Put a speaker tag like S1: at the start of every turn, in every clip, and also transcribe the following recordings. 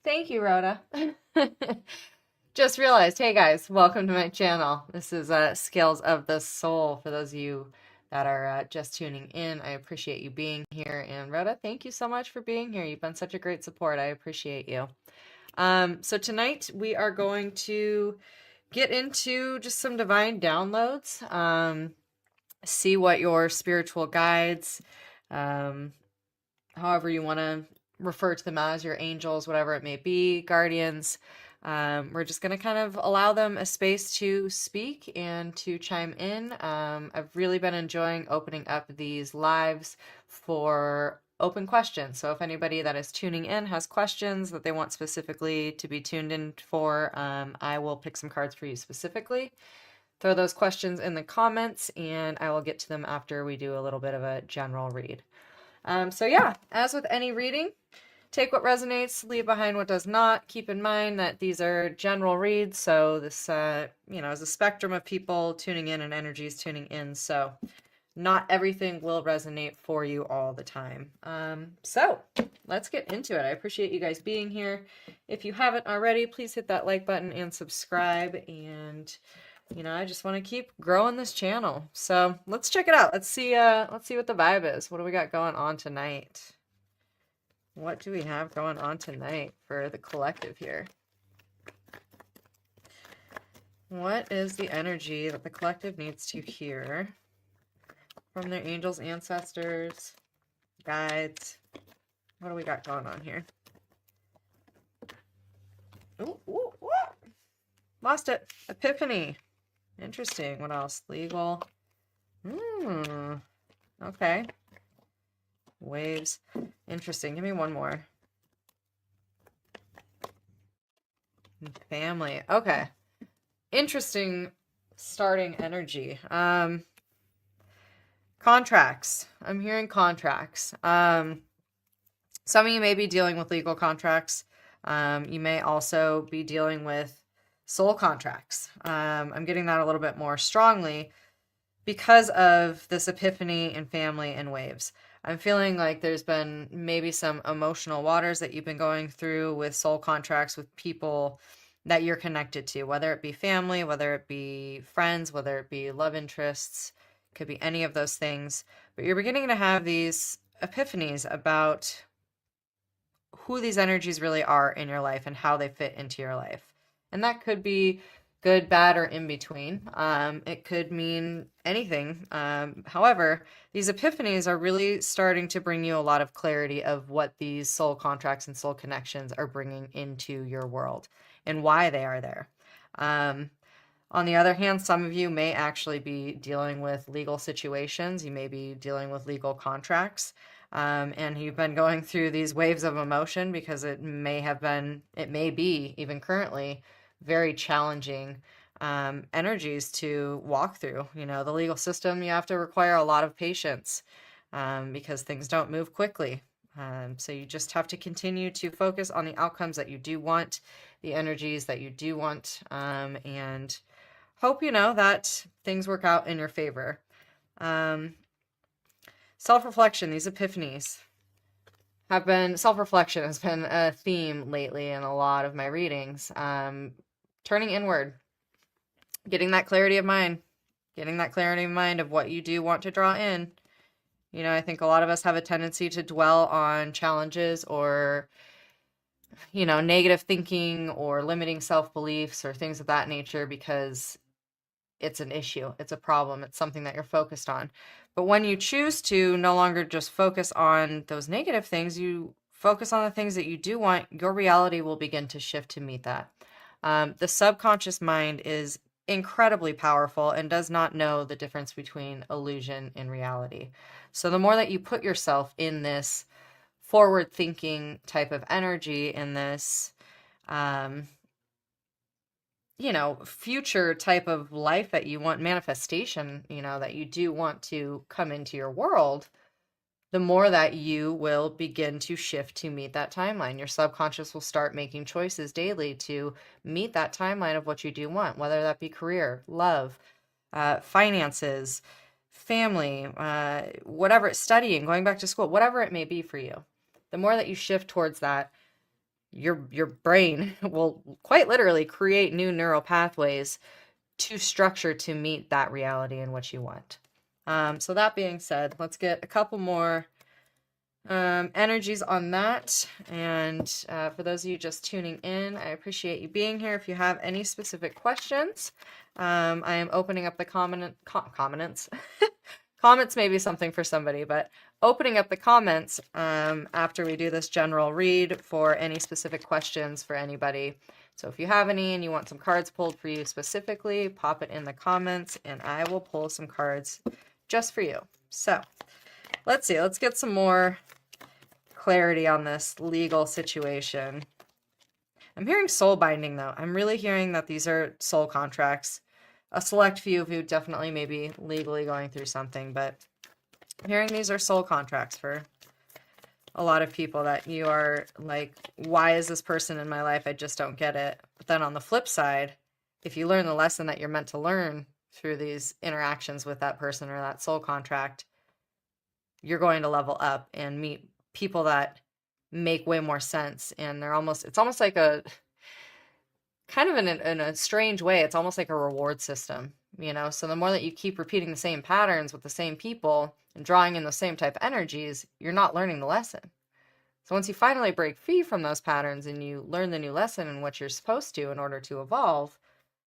S1: Thank you, Rhoda. Just realized, hey guys, welcome to my channel. This is Scales of the Soul. For those of you that are just tuning in, I appreciate you being here. And Rhoda, thank you so much for being here. You've been such a great support. I appreciate you. So tonight we are going to get into just some divine downloads, see what your spiritual guides, um, however you want to refer to them as, your angels, whatever it may be, guardians. We're just going to kind of allow them a space to speak and to chime in. I've really been enjoying opening up these lives for open questions. So if anybody that is tuning in has questions that they want specifically to be tuned in for, I will pick some cards for you specifically. Throw those questions in the comments and I will get to them after we do a little bit of a general read. So yeah, as with any reading, take what resonates, leave behind what does not. Keep in mind that these are general reads, so this, is a spectrum of people tuning in and energies tuning in, so not everything will resonate for you all the time. So let's get into it. I appreciate you guys being here. If you haven't already, please hit that like button and subscribe, and I just want to keep growing this channel. So let's check it out. Let's see what the vibe is. What do we got going on tonight? What do we have going on tonight for the collective here? What is the energy that the collective needs to hear from their angels, ancestors, guides? What do we got going on here? Ooh, ooh, ooh. Lost it. Epiphany. Interesting. What else? Legal. Okay. Waves. Interesting. Give me one more. Family. Okay. Interesting starting energy. Contracts. I'm hearing contracts. Some of you may be dealing with legal contracts. You may also be dealing with soul contracts. I'm getting that a little bit more strongly because of this epiphany in family and waves. I'm feeling like there's been maybe some emotional waters that you've been going through with soul contracts with people that you're connected to, whether it be family, whether it be friends, whether it be love interests, could be any of those things. But you're beginning to have these epiphanies about who these energies really are in your life and how they fit into your life. And that could be good, bad, or in between. It could mean anything. However, these epiphanies are really starting to bring you a lot of clarity of what these soul contracts and soul connections are bringing into your world and why they are there. On the other hand, some of you may actually be dealing with legal situations. You may be dealing with legal contracts. And you've been going through these waves of emotion because it may be even currently very challenging energies to walk through. The legal system, you have to require a lot of patience because things don't move quickly. So you just have to continue to focus on the outcomes that you do want, the energies that you do want, and hope, that things work out in your favor. Self-reflection, these epiphanies self-reflection has been a theme lately in a lot of my readings. Turning inward, getting that clarity of mind of what you do want to draw in. I think a lot of us have a tendency to dwell on challenges or, negative thinking or limiting self-beliefs or things of that nature because it's an issue, it's a problem, it's something that you're focused on. But when you choose to no longer just focus on those negative things, you focus on the things that you do want, your reality will begin to shift to meet that. The subconscious mind is incredibly powerful and does not know the difference between illusion and reality. So the more that you put yourself in this forward thinking type of energy, in this future type of life that you want, manifestation, that you do want to come into your world, the more that you will begin to shift to meet that timeline. Your subconscious will start making choices daily to meet that timeline of what you do want, whether that be career, love, finances, family, whatever, studying, going back to school, whatever it may be for you. The more that you shift towards that, your brain will quite literally create new neural pathways to structure to meet that reality and what you want. So that being said, let's get a couple more energies on that. And for those of you just tuning in, I appreciate you being here. If you have any specific questions, I am opening up the comments. Comments may be something for somebody, but opening up the comments after we do this general read for any specific questions for anybody. So if you have any and you want some cards pulled for you specifically, pop it in the comments and I will pull some cards just for you. So let's see, let's get some more clarity on this legal situation. I'm hearing soul binding though. I'm really hearing that these are soul contracts. A select few who definitely may be legally going through something, but I'm hearing these are soul contracts for a lot of people that you are like, why is this person in my life? I just don't get it. But then on the flip side, if you learn the lesson that you're meant to learn through these interactions with that person or that soul contract, you're going to level up and meet people that make way more sense. And it's almost like a kind of in a strange way, it's almost like a reward system, you know? So the more that you keep repeating the same patterns with the same people and drawing in the same type of energies, you're not learning the lesson. So once you finally break free from those patterns and you learn the new lesson and what you're supposed to in order to evolve,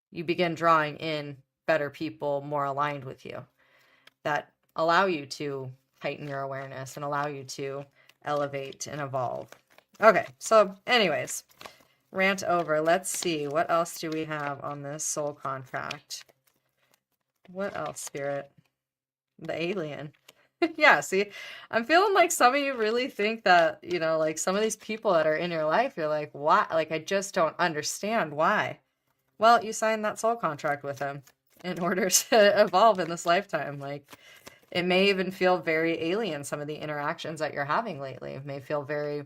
S1: you begin drawing in better people more aligned with you that allow you to heighten your awareness and allow you to elevate and evolve. Okay, so anyways, rant over. Let's see, what else do we have on this soul contract? What else, Spirit? The alien. Yeah, see, I'm feeling like some of you really think that, you know, like some of these people that are in your life, you're like, why? Like, I just don't understand why. Well, you signed that soul contract with them in order to evolve in this lifetime. Like, it may even feel very alien. Some of the interactions that you're having lately may feel very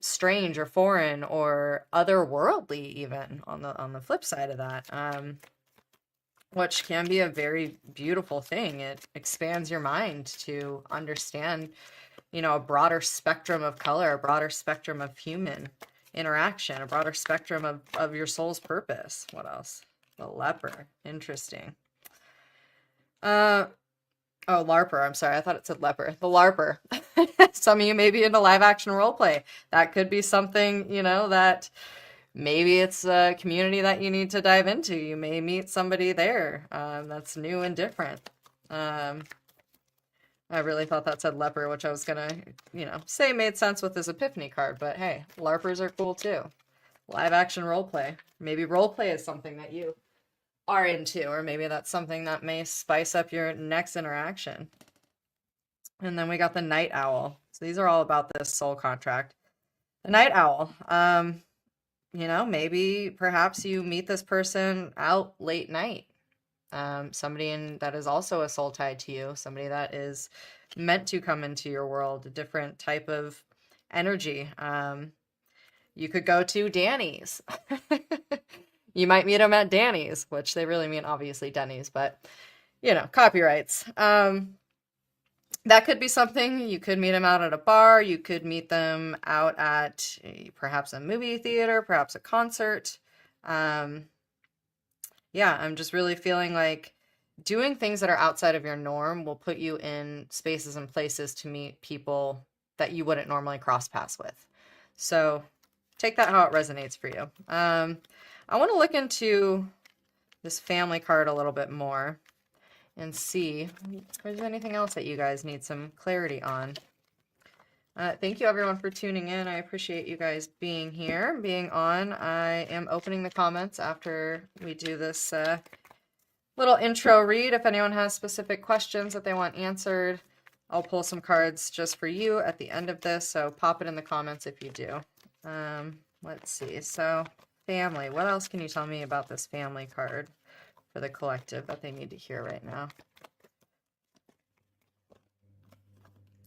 S1: strange or foreign or otherworldly, even on the flip side of that, which can be a very beautiful thing. It expands your mind to understand, you know, a broader spectrum of color, a broader spectrum of human interaction, a broader spectrum of your soul's purpose. What else? The leper. Interesting. Oh, LARPer. I'm sorry. I thought it said leper. The LARPer. Some of you may be into live action role play. That could be something, you know, that maybe it's a community that you need to dive into. You may meet somebody there that's new and different. I really thought that said leper, which I was going to, you know, say made sense with this epiphany card. But hey, LARPers are cool too. Live action role play. Maybe role play is something that you are into, or maybe that's something that may spice up your next interaction. And then we got the night owl. So these are all about this soul contract. The night owl. You know, maybe perhaps you meet this person out late night. Somebody that is also a soul tied to you, somebody that is meant to come into your world, a different type of energy. You could go to Danny's. You might meet them at Danny's, which they really mean obviously Denny's, but you know, copyrights. That could be something. You could meet them out at a bar. You could meet them out at perhaps a movie theater, perhaps a concert. Yeah, I'm just really feeling like doing things that are outside of your norm will put you in spaces and places to meet people that you wouldn't normally cross paths with. So take that how it resonates for you. I want to look into this family card a little bit more and see if there's anything else that you guys need some clarity on. Thank you everyone for tuning in. I appreciate you guys being here, being on. I am opening the comments after we do this little intro read. If anyone has specific questions that they want answered, I'll pull some cards just for you at the end of this, so pop it in the comments if you do. Let's see. So family, what else can you tell me about this family card for the collective that they need to hear right now?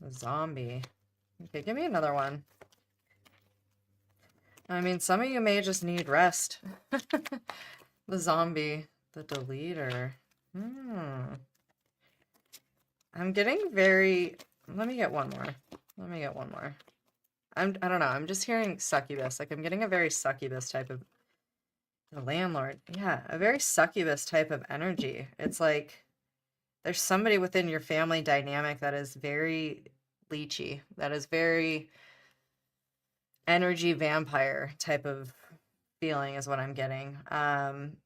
S1: The zombie. Okay, give me another one. I mean, some of you may just need rest. The zombie, the deleter. I'm getting very... Let me get one more. I don't know. I'm just hearing succubus. Like I'm getting a very succubus type of the landlord. Yeah, a very succubus type of energy. It's like there's somebody within your family dynamic that is very leechy, that is very energy vampire type of feeling is what I'm getting. And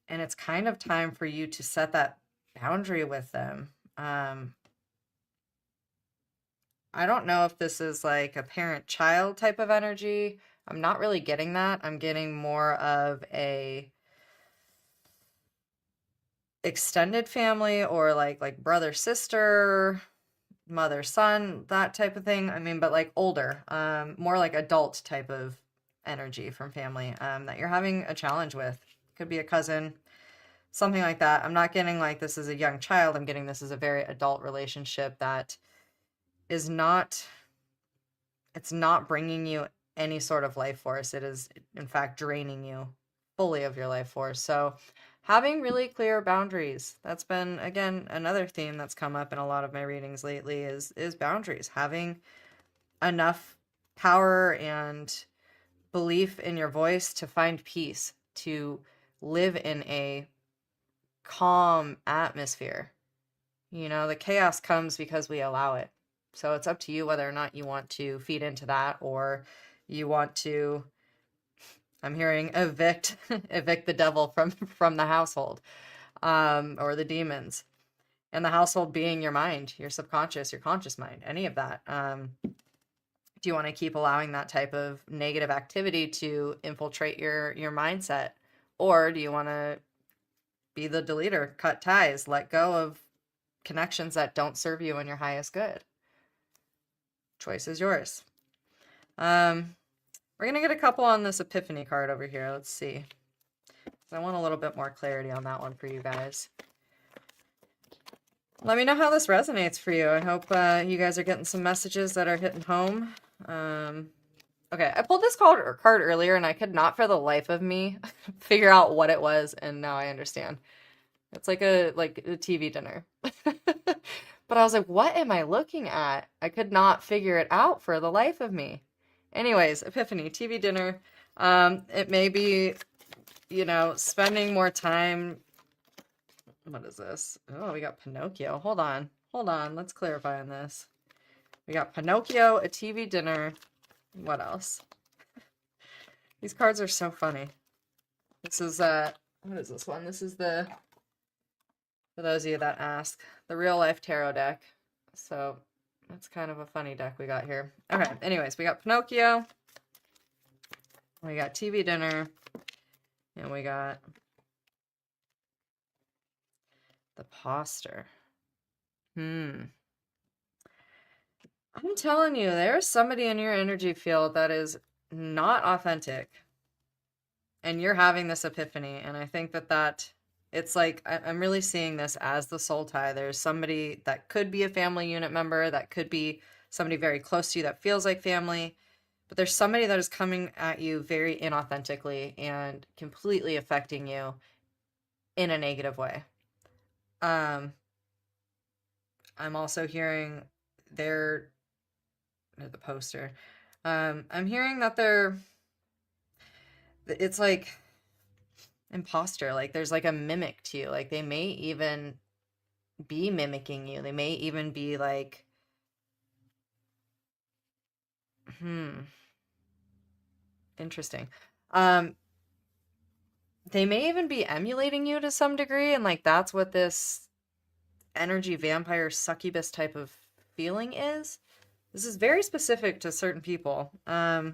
S1: it's kind of time for you to set that boundary with them. I don't know if this is like a parent-child type of energy. I'm not really getting that. I'm getting more of a extended family or like brother, sister, mother, son, that type of thing. I mean, but like older, more like adult type of energy from family, that you're having a challenge with. Could be a cousin, something like that. I'm not getting like this is a young child. I'm getting this is a very adult relationship that is not, it's not bringing you any sort of life force. It is, in fact, draining you fully of your life force. So having really clear boundaries, that's been, again, another theme that's come up in a lot of my readings lately is boundaries. Having enough power and belief in your voice to find peace, to live in a calm atmosphere. You know, the chaos comes because we allow it. So it's up to you whether or not you want to feed into that or you want to, I'm hearing evict evict the devil from the household, or the demons. And the household being your mind, your subconscious, your conscious mind, any of that. Do you want to keep allowing that type of negative activity to infiltrate your mindset? Or do you want to be the deleter, cut ties, let go of connections that don't serve you in your highest good? Choice is yours. We're going to get a couple on this Epiphany card over here. Let's see. I want a little bit more clarity on that one for you guys. Let me know how this resonates for you. I hope you guys are getting some messages that are hitting home. Okay, I pulled this card earlier and I could not for the life of me figure out what it was, and now I understand. It's like a TV dinner. But I was like, what am I looking at? I could not figure it out for the life of me. Anyways, Epiphany, TV dinner. It may be, you know, spending more time. What is this? Oh, we got Pinocchio. Hold on. Let's clarify on this. We got Pinocchio, a TV dinner. What else? These cards are so funny. This is, what is this one? This is the, for those of you that ask, the real life tarot deck. So that's kind of a funny deck we got here. Okay, anyways, we got Pinocchio. We got TV dinner. And we got the Poster. I'm telling you, there's somebody in your energy field that is not authentic. And you're having this epiphany. And I think that it's like, I'm really seeing this as the soul tie. There's somebody that could be a family unit member, that could be somebody very close to you that feels like family. But there's somebody that is coming at you very inauthentically and completely affecting you in a negative way. I'm also hearing the Poster. I'm hearing that it's like imposter, like there's like a mimic to you. Like they may even be mimicking you. They may even be like, interesting. They may even be emulating you to some degree, and like that's what this energy vampire succubus type of feeling is. This is very specific to certain people. But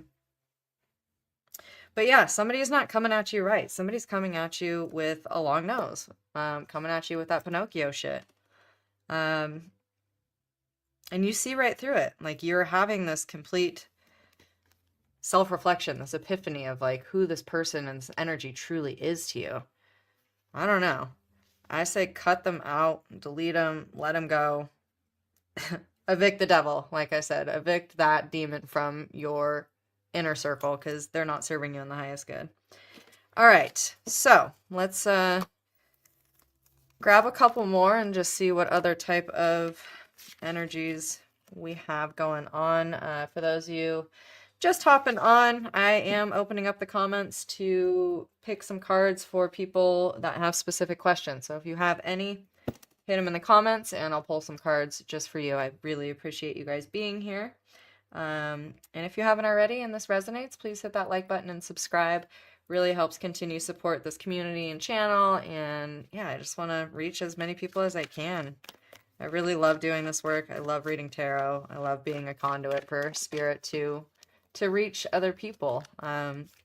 S1: yeah, somebody's not coming at you right. Somebody's coming at you with a long nose. Coming at you with that Pinocchio shit. And you see right through it. Like you're having this complete self-reflection, this epiphany of like who this person and this energy truly is to you. I don't know. I say cut them out, delete them, let them go. Evict the devil, like I said. Evict that demon from your inner circle because they're not serving you in the highest good. All right, so let's grab a couple more and just see what other type of energies we have going on. For those of you just hopping on, I am opening up the comments to pick some cards for people that have specific questions. So if you have any, hit them in the comments and I'll pull some cards just for you. I really appreciate you guys being here. And if you haven't already and this resonates, please hit that like button and subscribe. Really helps continue support this community and channel. And yeah, I just want to reach as many people as I can. I really love doing this work. I love reading tarot. I love being a conduit for spirit to reach other people.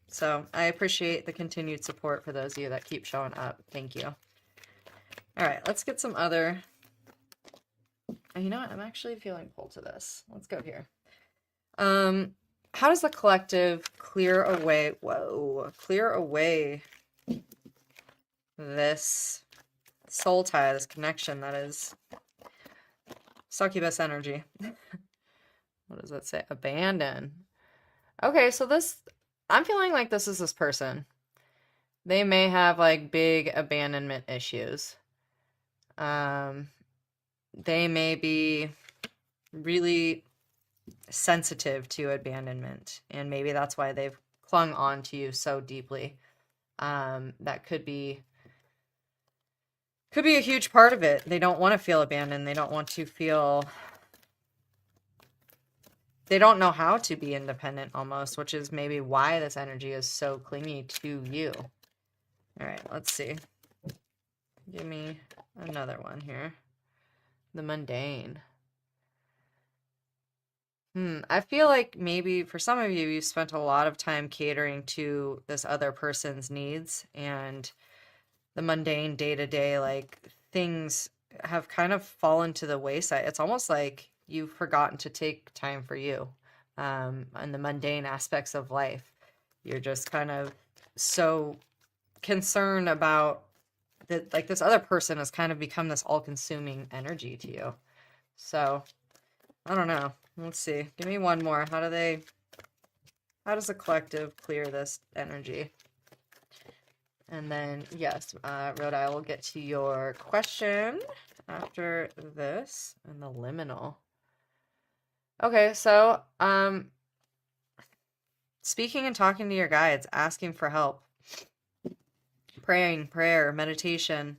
S1: So I appreciate the continued support for those of you that keep showing up. Thank you. All right, let's get some other. Oh, you know what? I'm actually feeling pulled to this. Let's go here. How does the collective clear away? Whoa, clear away this soul tie, this connection that is succubus energy. What does that say? Abandon. Okay, so this, I'm feeling like this is this person. They may have like big abandonment issues. They may be really sensitive to abandonment, and maybe that's why they've clung on to you so deeply. That could be a huge part of it. They don't want to feel abandoned. They don't want to feel, they don't know how to be independent almost, which is maybe why this energy is so clingy to you. All right, let's see. Give me another one here. The mundane. I feel like maybe for some of you, you've spent a lot of time catering to this other person's needs, and the mundane day-to-day, like, things have kind of fallen to the wayside. It's almost like you've forgotten to take time for you, and the mundane aspects of life. You're just kind of so concerned about that, like, this other person has kind of become this all-consuming energy to you. So, I don't know. Let's see. Give me one more. How does the collective clear this energy? And then, yes, Rhoda, I will get to your question after this and the liminal. Okay, so, speaking and talking to your guides, asking for help, praying, prayer, meditation,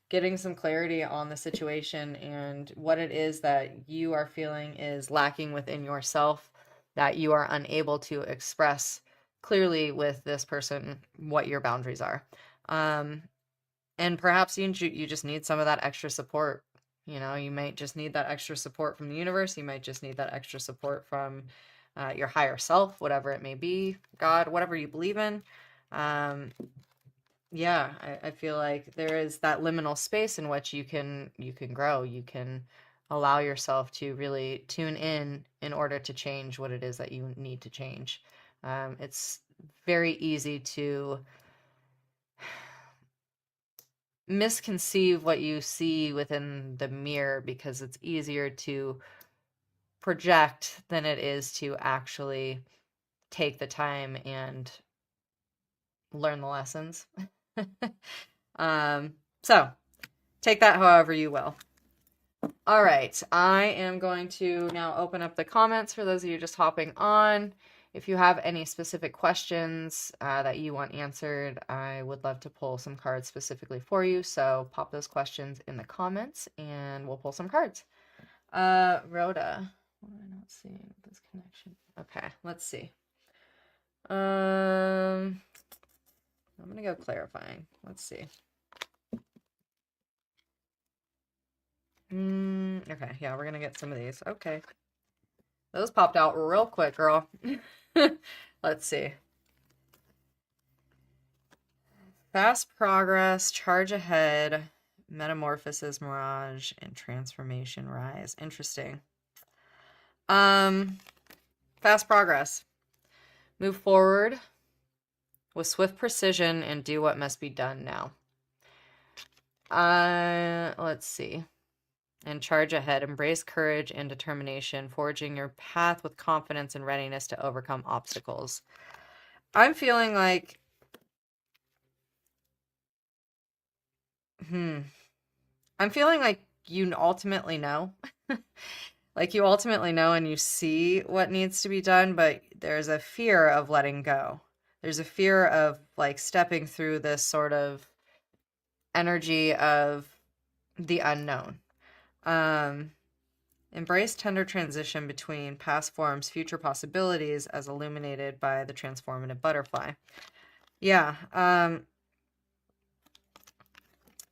S1: getting some clarity on the situation and what it is that you are feeling is lacking within yourself, that you are unable to express clearly with this person what your boundaries are. And perhaps you just need some of that extra support. You know, you might just need that extra support from the universe. You might just need that extra support from your higher self, whatever it may be, God, whatever you believe in. Yeah, I feel like there is that liminal space in which you can grow. You can allow yourself to really tune in order to change what it is that you need to change. It's very easy to misconceive what you see within the mirror because it's easier to project than it is to actually take the time and learn the lessons. So take that however you will. All right, I am going to now open up the comments for those of you just hopping on. If you have any specific questions that you want answered, I would love to pull some cards specifically for you. So pop those questions in the comments and we'll pull some cards. Rhoda, what am I not seeing with this connection? Okay, let's see. I'm gonna go clarifying. Let's see. Okay, yeah, we're gonna get some of these. Okay. Those popped out real quick, girl. Let's see. Fast progress, charge ahead, metamorphosis, mirage, and transformation rise. Interesting. Fast progress. Move forward with swift precision and do what must be done now. Let's see. And charge ahead. Embrace courage and determination, forging your path with confidence and readiness to overcome obstacles. I'm feeling like I'm feeling like you ultimately know. Like you ultimately know and you see what needs to be done, but there's a fear of letting go. There's a fear of like stepping through this sort of energy of the unknown. Embrace tender transition between past forms, future possibilities as illuminated by the transformative butterfly. Yeah.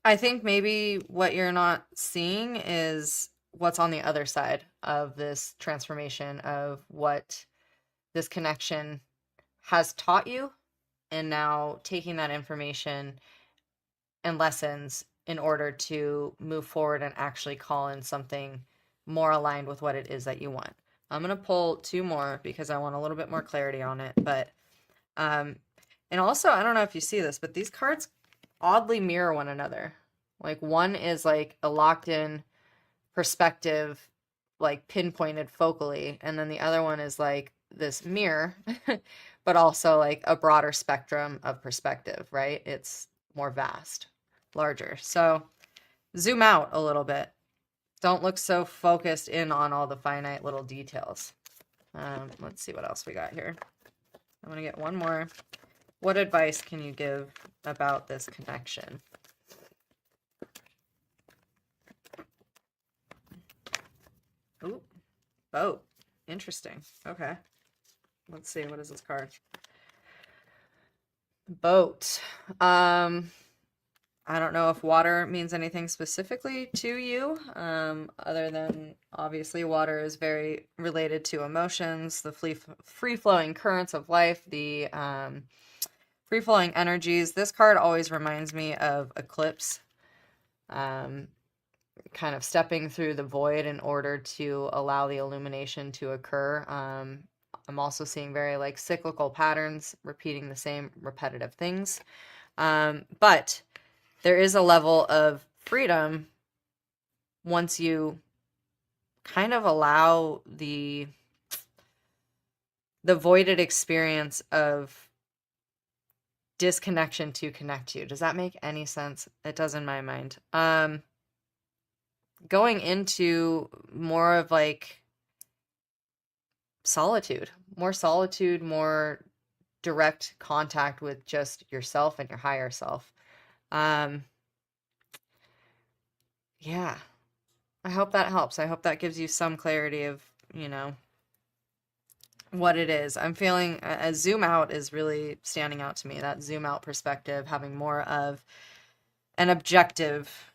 S1: I think maybe what you're not seeing is what's on the other side of this transformation of what this connection has taught you, and now taking that information and lessons in order to move forward and actually call in something more aligned with what it is that you want. I'm going to pull two more because I want a little bit more clarity on it. But, and also, I don't know if you see this, but these cards oddly mirror one another. Like one is like a locked in perspective, like pinpointed focally. And then the other one is like this mirror, but also like a broader spectrum of perspective, right? It's more vast, larger. So zoom out a little bit. Don't look so focused in on all the finite little details. Let's see what else we got here. I'm going to get one more. What advice can you give about this connection? Ooh, boat. Interesting. Okay. Let's see. What is this card? Boat. I don't know if water means anything specifically to you, other than obviously water is very related to emotions, the free-flowing currents of life, the free-flowing energies. This card always reminds me of eclipse, kind of stepping through the void in order to allow the illumination to occur. I'm also seeing very like cyclical patterns, repeating the same repetitive things. But there is a level of freedom once you kind of allow the voided experience of disconnection to connect you. Does that make any sense? It does in my mind. Going into more of like solitude, more direct contact with just yourself and your higher self. Yeah, I hope that helps. I hope that gives you some clarity of, you know, what it is. I'm feeling a zoom out is really standing out to me. That zoom out perspective, having more of an objective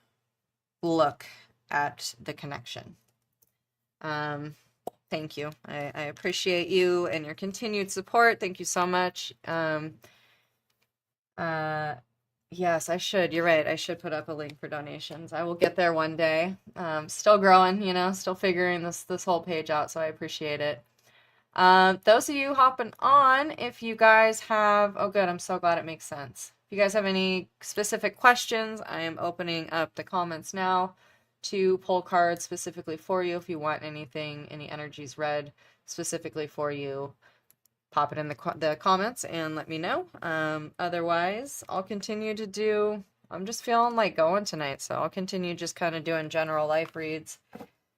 S1: look at the connection. Thank you. I appreciate you and your continued support. Thank you so much. Yes, I should. You're right. I should put up a link for donations. I will get there one day. Still growing, you know, still figuring this whole page out, so I appreciate it. Those of you hopping on, if you guys have, oh good, I'm so glad it makes sense. If you guys have any specific questions, I am opening up the comments now to pull cards specifically for you. If you want anything, any energies read specifically for you, pop it in the comments and let me know. Otherwise, I'll continue to do, I'm just feeling like going tonight, so I'll continue just kind of doing general life reads,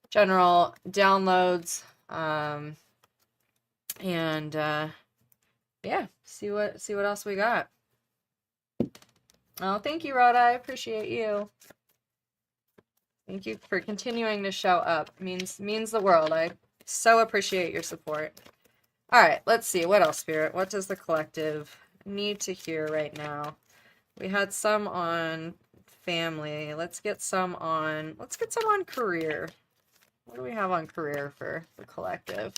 S1: general downloads, and yeah, see what else we got. Oh, thank you, Rhoda. I appreciate you. Thank you for continuing to show up. Means the world. I so appreciate your support. All right, let's see. What else, Spirit? What does the collective need to hear right now? We had some on family. Let's get some on career. What do we have on career for the collective?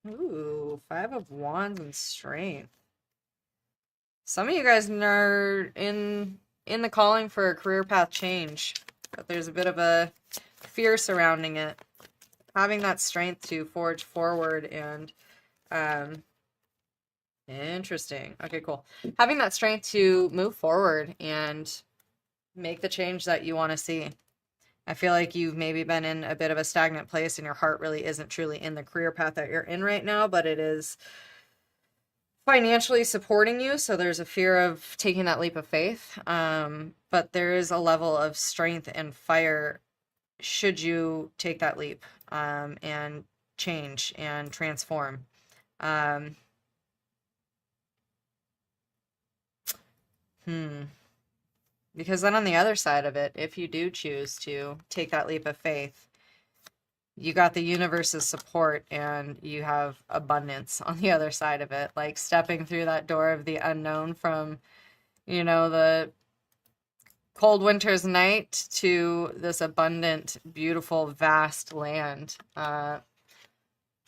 S1: Ooh, 5 of Wands and Strength. Some of you guys are in the calling for a career path change, but there's a bit of a fear surrounding it. Having that strength to forge forward and interesting. Okay, cool. Having that strength to move forward and make the change that you want to see. I feel like you've maybe been in a bit of a stagnant place and your heart really isn't truly in the career path that you're in right now, but it is financially supporting you, so there's a fear of taking that leap of faith. But there is a level of strength and fire should you take that leap, and change and transform. Um, because then on the other side of it, if you do choose to take that leap of faith, you got the universe's support and you have abundance on the other side of it. Like stepping through that door of the unknown from, the cold winter's night to this abundant, beautiful, vast land.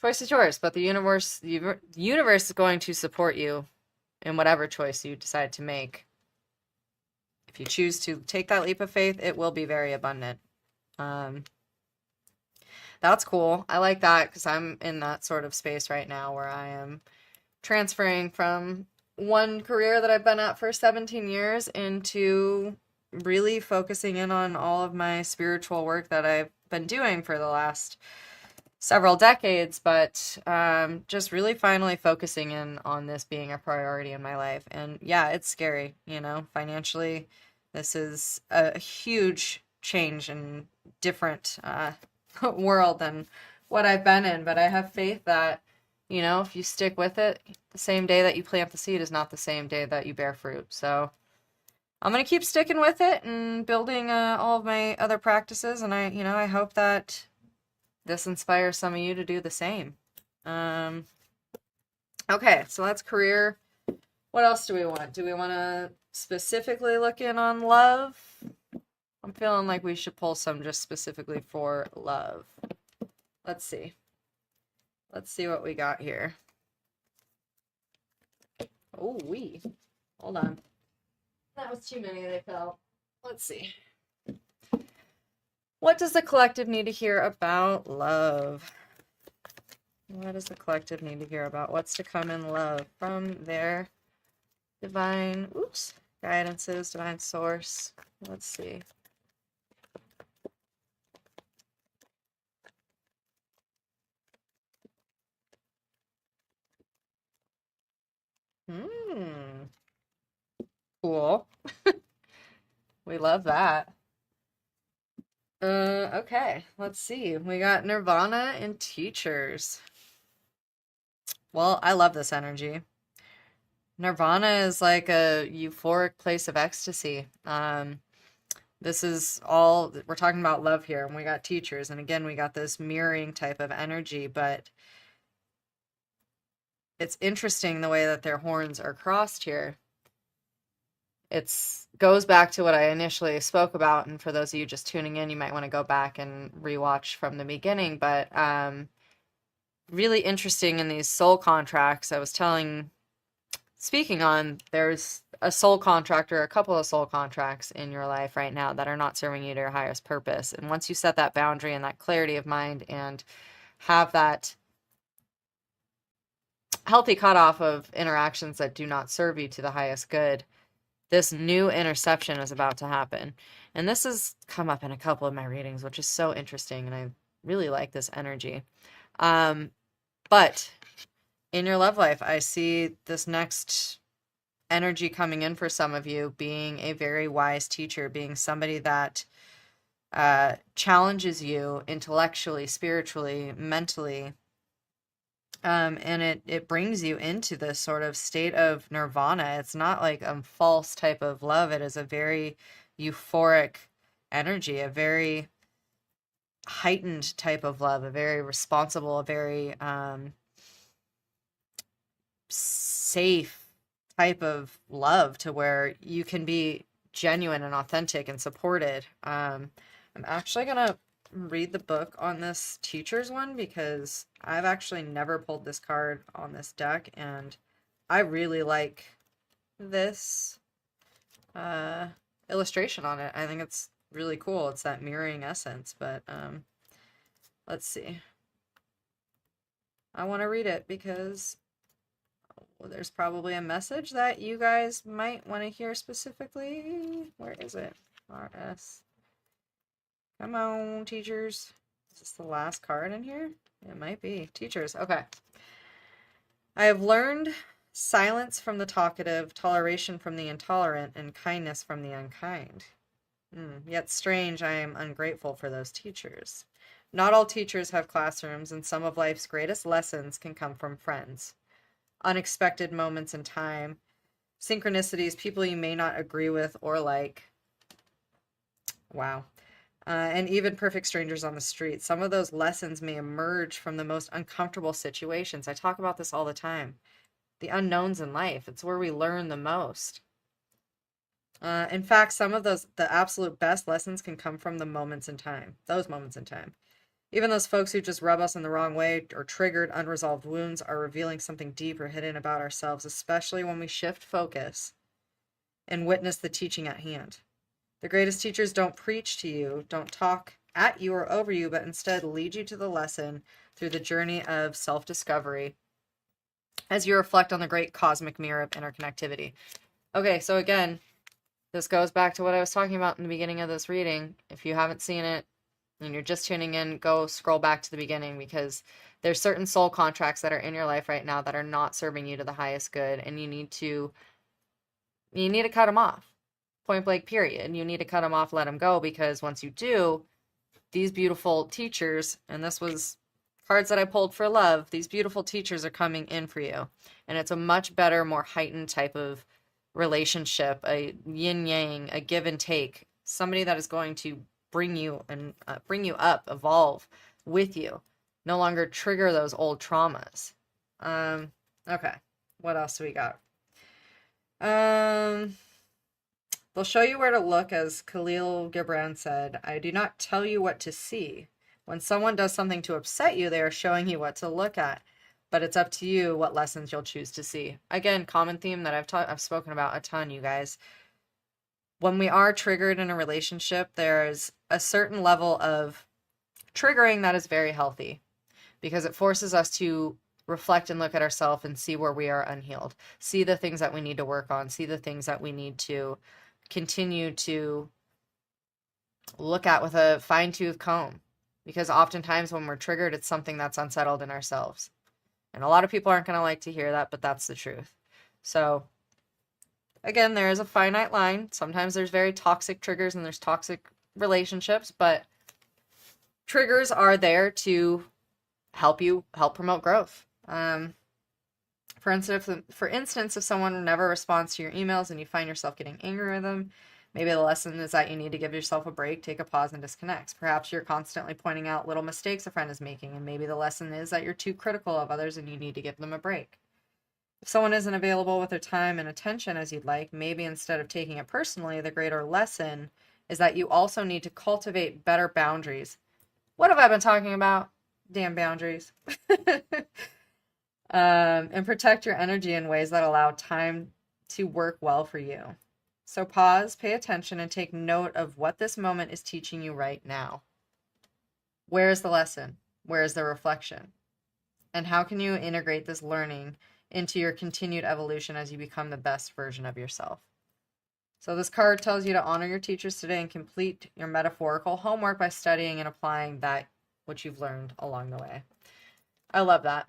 S1: Choice is yours, but the universe is going to support you in whatever choice you decide to make. If you choose to take that leap of faith, it will be very abundant. That's cool. I like that because I'm in that sort of space right now where I am transferring from one career that I've been at for 17 years into really focusing in on all of my spiritual work that I've been doing for the last several decades, but just really finally focusing in on this being a priority in my life. And yeah, it's scary, financially. This is a huge change and different world than what I've been in, but I have faith that, if you stick with it, the same day that you plant the seed is not the same day that you bear fruit. So I'm going to keep sticking with it and building all of my other practices. And I hope that this inspires some of you to do the same. Okay, so that's career. What else do we want? Do we want to specifically look in on love? I'm feeling like we should pull some just specifically for love. Let's see. Let's see what we got here. Oh, hold on. That was too many, they fell. Let's see. What does the collective need to hear about love? What does the collective need to hear about what's to come in love from their divine, guidances, divine source? Let's see. Cool. We love that. Okay, let's see. We got Nirvana and teachers. Well, I love this energy. Nirvana is like a euphoric place of ecstasy. This is all, we're talking about love here, and we got teachers, and again, we got this mirroring type of energy, but it's interesting the way that their horns are crossed here. It's goes back to what I initially spoke about, and for those of you just tuning in, you might want to go back and rewatch from the beginning, but really interesting in these soul contracts. I was speaking on, there's a soul contract or a couple of soul contracts in your life right now that are not serving you to your highest purpose. And once you set that boundary and that clarity of mind and have that healthy cutoff of interactions that do not serve you to the highest good, this new interception is about to happen. And this has come up in a couple of my readings, which is so interesting. And I really like this energy. But in your love life, I see this next energy coming in for some of you being a very wise teacher, being somebody that challenges you intellectually, spiritually, mentally, and it brings you into this sort of state of nirvana. It's not like a false type of love. It is a very euphoric energy, a very heightened type of love, a very responsible, a very safe type of love to where you can be genuine and authentic and supported. I'm actually gonna read the book on this teacher's one because I've actually never pulled this card on this deck, and I really like this illustration on it. I think it's really cool. It's that mirroring essence, but let's see. I want to read it because there's probably a message that you guys might want to hear specifically. Where is it? RS. Come on, teachers. Is this the last card in here? It might be. Teachers. Okay. I have learned Silence from the talkative, toleration from the intolerant, and kindness from the unkind. Yet strange, I am ungrateful for those teachers. Not all teachers have classrooms, and some of life's greatest lessons can come from friends. Unexpected moments in time, synchronicities, people you may not agree with or like. Wow. And even perfect strangers on the street. Some of those lessons may emerge from the most uncomfortable situations. I talk about this all the time. The unknowns in life, it's where we learn the most. In fact, some of the absolute best lessons can come from the moments in time, those moments in time. Even those folks who just rub us in the wrong way or triggered unresolved wounds are revealing something deep or hidden about ourselves, especially when we shift focus and witness the teaching at hand. The greatest teachers don't preach to you, don't talk at you or over you, but instead lead you to the lesson through the journey of self-discovery as you reflect on the great cosmic mirror of interconnectivity. Okay, so again, this goes back to what I was talking about in the beginning of this reading. If you haven't seen it and you're just tuning in, go scroll back to the beginning, because there's certain soul contracts that are in your life right now that are not serving you to the highest good, and you need to cut them off. Point blank, period. You need to cut them off, let them go, because once you do, these beautiful teachers, and this was cards that I pulled for love, these beautiful teachers are coming in for you. And it's a much better, more heightened type of relationship, a yin yang, a give and take, somebody that is going to bring you up, evolve with you, no longer trigger those old traumas. Okay, what else do we got? They'll show you where to look, as Khalil Gibran said. I do not tell you what to see. When someone does something to upset you, they are showing you what to look at. But it's up to you what lessons you'll choose to see. Again, common theme that I've spoken about a ton, you guys. When we are triggered in a relationship, there's a certain level of triggering that is very healthy, because it forces us to reflect and look at ourselves and see where we are unhealed. See the things that we need to work on. See the things that we need to continue to look at with a fine-tooth comb. Because oftentimes when we're triggered, it's something that's unsettled in ourselves. And a lot of people aren't going to like to hear that, but that's the truth. So, again, there is a finite line. Sometimes there's very toxic triggers and there's toxic relationships, but triggers are there to help promote growth. For instance, if someone never responds to your emails and you find yourself getting angry with them, maybe the lesson is that you need to give yourself a break, take a pause, and disconnect. Perhaps you're constantly pointing out little mistakes a friend is making, and maybe the lesson is that you're too critical of others and you need to give them a break. If someone isn't available with their time and attention as you'd like, maybe instead of taking it personally, the greater lesson is that you also need to cultivate better boundaries. What have I been talking about? Damn boundaries. And protect your energy in ways that allow time to work well for you. So pause, pay attention, and take note of what this moment is teaching you right now. Where is the lesson? Where is the reflection? And how can you integrate this learning into your continued evolution as you become the best version of yourself? So this card tells you to honor your teachers today and complete your metaphorical homework by studying and applying that which you've learned along the way. I love that.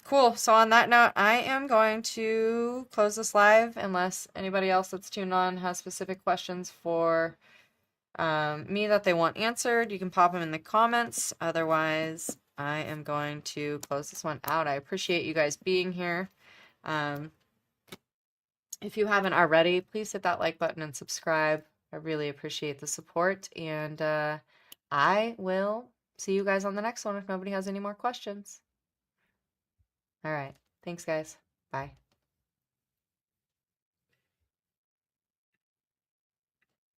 S1: Cool. So on that note, I am going to close this live unless anybody else that's tuned on has specific questions for me that they want answered. You can pop them in the comments. Otherwise, I am going to close this one out. I appreciate you guys being here. If you haven't already, please hit that like button and subscribe. I really appreciate the support, and I will see you guys on the next one if nobody has any more questions. All right. Thanks, guys. Bye.